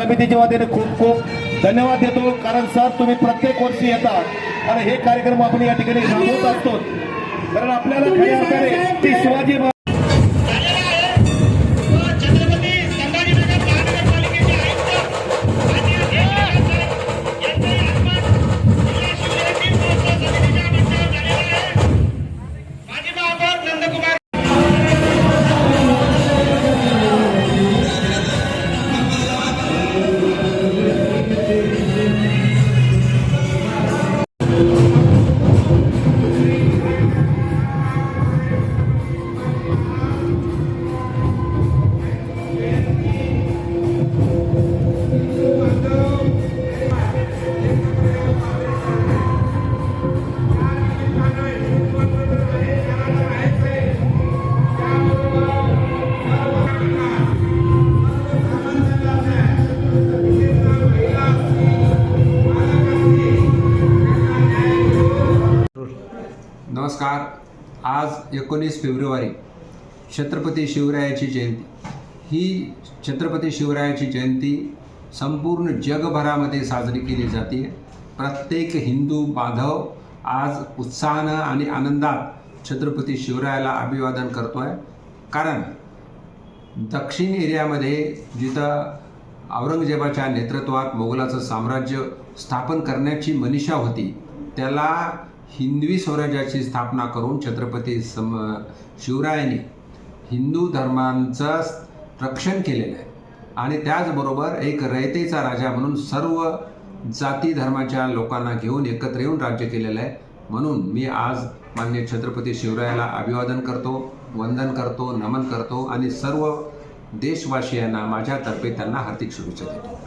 समितीच्या वतीने खूप खूप धन्यवाद देतो, कारण सर तुम्ही प्रत्येक वर्षी येतात आणि हे कार्यक्रम आपण या ठिकाणी राबवत असतो, कारण आपल्याला खऱ्या अर्थाने ती शिवाजी नमस्कार. आज 19 फेब्रुवारी छत्रपती शिवरायाची जयंती. ही छत्रपती शिवरायाची जयंती संपूर्ण जगभरामध्ये साजरी केली जाते. प्रत्येक हिंदू बांधव आज उत्साहानं आणि आनंदात छत्रपती शिवरायाला अभिवादन करतो आहे. कारण दक्षिण एरियामध्ये जिथं औरंगजेबाच्या नेतृत्वात मोगलाचं साम्राज्य स्थापन करण्याची मनीषा होती, त्याला हिंदवी स्वराज्याची स्थापना करून छत्रपती शिवरायांनी हिंदू धर्मांचं रक्षण केलेलं आहे. आणि त्याचबरोबर एक रयतेचा राजा म्हणून सर्व जाती धर्माच्या लोकांना घेऊन एकत्र येऊन राज्य केलेलं आहे. म्हणून मी आज माननीय छत्रपती शिवरायाला अभिवादन करतो, वंदन करतो, नमन करतो आणि सर्व देशवासियांना माझ्यातर्फे त्यांना हार्दिक शुभेच्छा देतो.